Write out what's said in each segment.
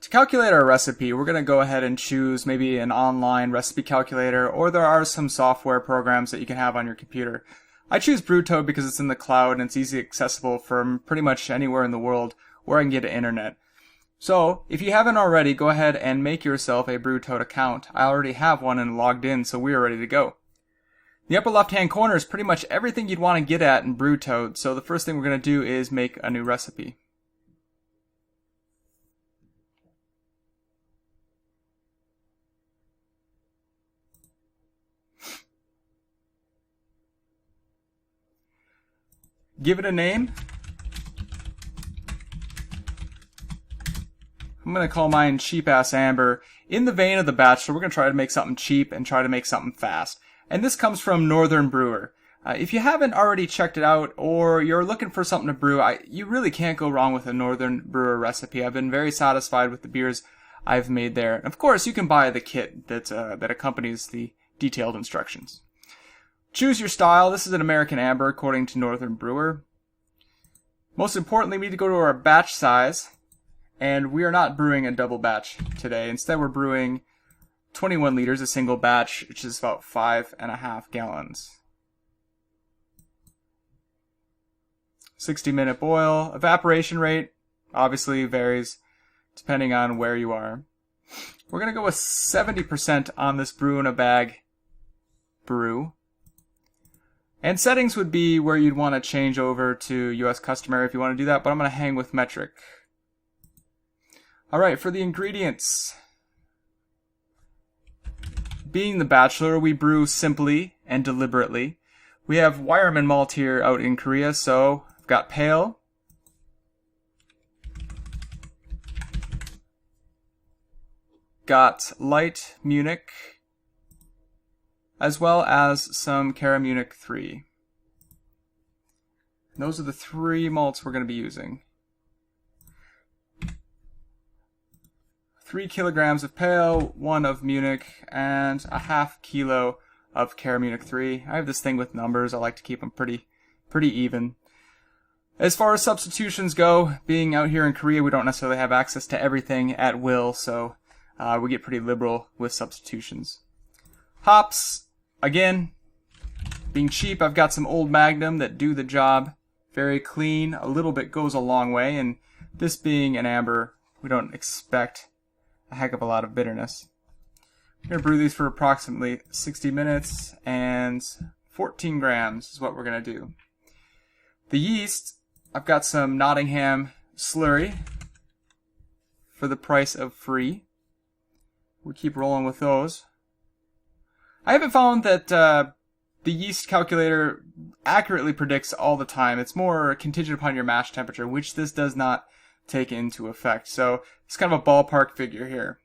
To calculate our recipe, we're going to go ahead and choose maybe an online recipe calculator, or there are some software programs that you can have on your computer. I choose Brewtoad because it's in the cloud and it's easily accessible from pretty much anywhere in the world where I can get to internet. So, if you haven't already, go ahead and make yourself a Brewtoad account. I already have one and logged in, so we are ready to go. The upper left-hand corner is pretty much everything you'd want to get at in Brewtoad, so the first thing we're going to do is make a new recipe. Give it a name. I'm going to call mine Cheap Ass Amber. In the vein of The Bachelor, we're going to try to make something cheap and try to make something fast. And this comes from Northern Brewer. If you haven't already checked it out, or you're looking for something to brew, you really can't go wrong with a Northern Brewer recipe. I've been very satisfied with the beers I've made there. And of course, you can buy the kit that accompanies the detailed instructions. Choose your style. This is an American Amber according to Northern Brewer. Most importantly, we need to go to our batch size, and we are not brewing a double batch today. Instead, we're brewing 21 liters, a single batch, which is about 5.5 gallons. 60-minute boil. Evaporation rate obviously varies depending on where you are. We're going to go with 70% on this brew in a bag brew. And settings would be where you'd want to change over to US customary if you want to do that, but I'm going to hang with metric. Alright, for the ingredients. Being The Bachelor, we brew simply and deliberately. We have Wireman malt here out in Korea, so I've got pale. Got light Munich, as well as some Cara Munich 3. And those are the three malts we're going to be using. 3 kilograms of pale, 1 of Munich, and a half kilo of Cara Munich 3. I have this thing with numbers. I like to keep them pretty even. As far as substitutions go, being out here in Korea, we don't necessarily have access to everything at will, so we get pretty liberal with substitutions. Hops. Again, being cheap, I've got some Old Magnum that do the job. Very clean. A little bit goes a long way, and this being an amber, we don't expect a heck of a lot of bitterness. I'm going to brew these for approximately 60 minutes, and 14 grams is what we're going to do. The yeast, I've got some Nottingham slurry for the price of free. We'll keep rolling with those. I haven't found that the yeast calculator accurately predicts all the time. It's more contingent upon your mash temperature, which this does not take into effect. So it's kind of a ballpark figure here.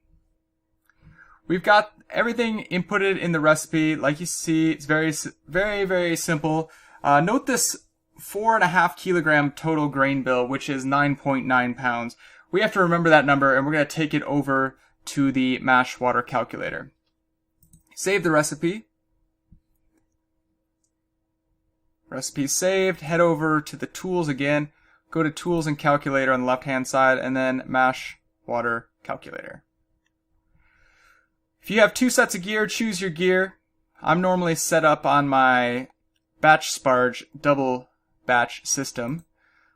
We've got everything inputted in the recipe. Like you see, it's very simple. Note this 4.5 kilogram total grain bill, which is 9.9 pounds. We have to remember that number, and we're going to take it over to the mash water calculator. Save the recipe. Recipe saved. Head over to the tools again. Go to tools and calculator on the left hand side, and then mash water calculator. If you have 2 sets of gear, choose your gear. I'm normally set up on my batch sparge double batch system,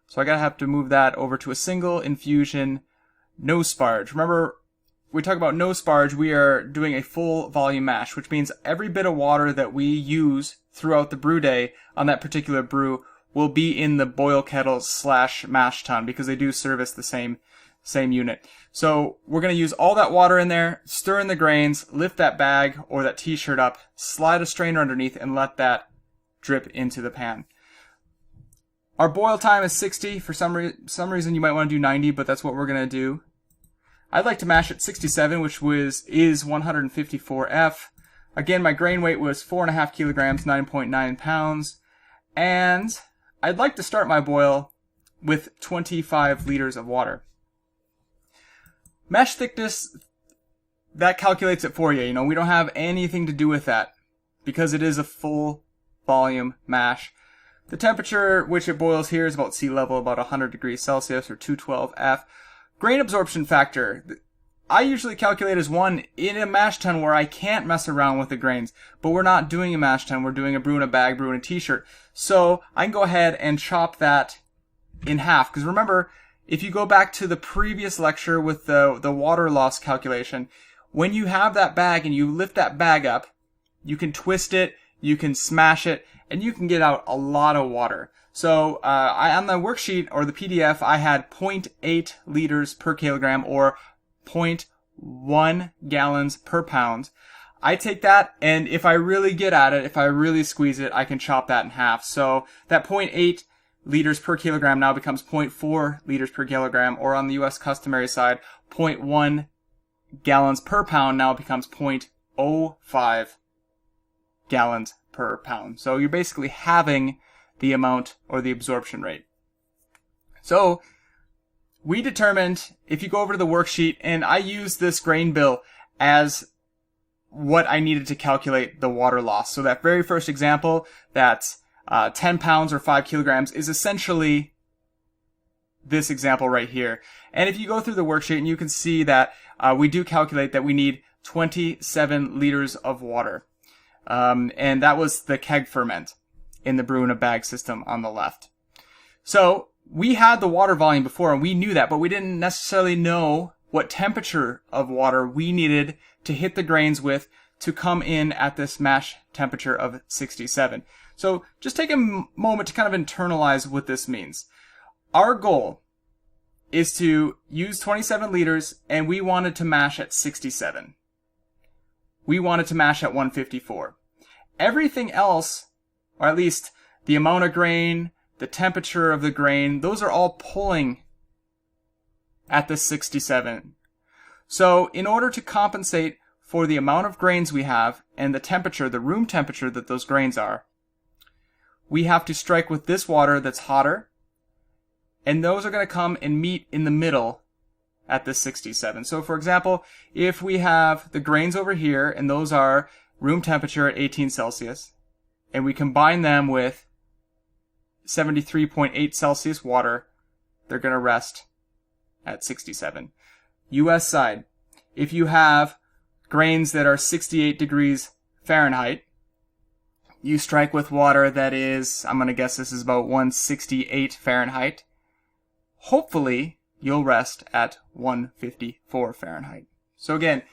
so I gotta have to move that over to a single infusion no sparge. Remember, we talk about no sparge, we are doing a full volume mash, which means every bit of water that we use throughout the brew day on that particular brew will be in the boil kettle / mash tun, because they do service the same unit. So we're going to use all that water in there, stir in the grains, lift that bag or that t-shirt up, slide a strainer underneath, and let that drip into the pan. Our boil time is 60. For some reason you might want to do 90, but that's what we're going to do. I'd like to mash at 67, which is 154 F. Again, my grain weight was 4.5 kilograms, 9.9 pounds. And I'd like to start my boil with 25 liters of water. Mash thickness, that calculates it for you. You know, we don't have anything to do with that because it is a full volume mash. The temperature which it boils here is about sea level, about 100 degrees Celsius or 212 F. Grain absorption factor. I usually calculate as 1 in a mash tun where I can't mess around with the grains. But we're not doing a mash tun. We're doing a brew in a bag, brew in a t-shirt. So I can go ahead and chop that in half. Because remember, if you go back to the previous lecture with the water loss calculation, when you have that bag and you lift that bag up, you can twist it, you can smash it, and you can get out a lot of water. So on the worksheet or the PDF, I had 0.8 liters per kilogram or 0.1 gallons per pound. I take that, and if I really get at it, if I really squeeze it, I can chop that in half. So that 0.8 liters per kilogram now becomes 0.4 liters per kilogram, or on the U.S. customary side, 0.1 gallons per pound now becomes 0.05 gallons per pound. So you're basically halving the amount or the absorption rate. So we determined, if you go over to the worksheet, and I used this grain bill as what I needed to calculate the water loss. So that very first example, that's 10 pounds or 5 kilograms, is essentially this example right here. And if you go through the worksheet, and you can see that we do calculate that we need 27 liters of water. And that was the keg ferment in the brew in a bag system on the left. So we had the water volume before, and we knew that, but we didn't necessarily know what temperature of water we needed to hit the grains with to come in at this mash temperature of 67. So just take a moment to kind of internalize what this means. Our goal is to use 27 liters, and we wanted to mash at 67. We wanted to mash at 154. Everything else, or at least the amount of grain, the temperature of the grain, those are all pulling at the 67. So in order to compensate for the amount of grains we have and the temperature, the room temperature that those grains are, we have to strike with this water that's hotter, and those are going to come and meet in the middle at the 67. So for example, if we have the grains over here, and those are room temperature at 18 Celsius, and we combine them with 73.8 Celsius water, they're going to rest at 67. US side, if you have grains that are 68 degrees Fahrenheit, you strike with water that is, I'm going to guess this is about 168 Fahrenheit. Hopefully, you'll rest at 154 Fahrenheit. So again,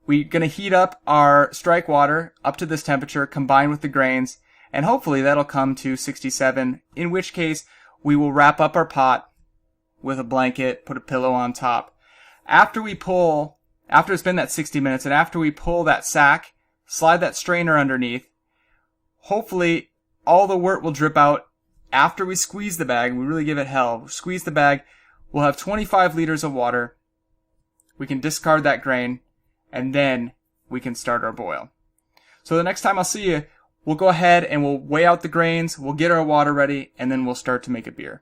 we're going to heat up our strike water up to this temperature, combine with the grains, and hopefully that'll come to 67, in which case we will wrap up our pot with a blanket, put a pillow on top. After it's been that 60 minutes, and after we pull that sack, slide that strainer underneath, hopefully all the wort will drip out. After we squeeze the bag, we really give it hell, squeeze the bag, we'll have 25 liters of water. We can discard that grain, and then we can start our boil. So the next time I'll see you, we'll go ahead and we'll weigh out the grains, we'll get our water ready, and then we'll start to make a beer.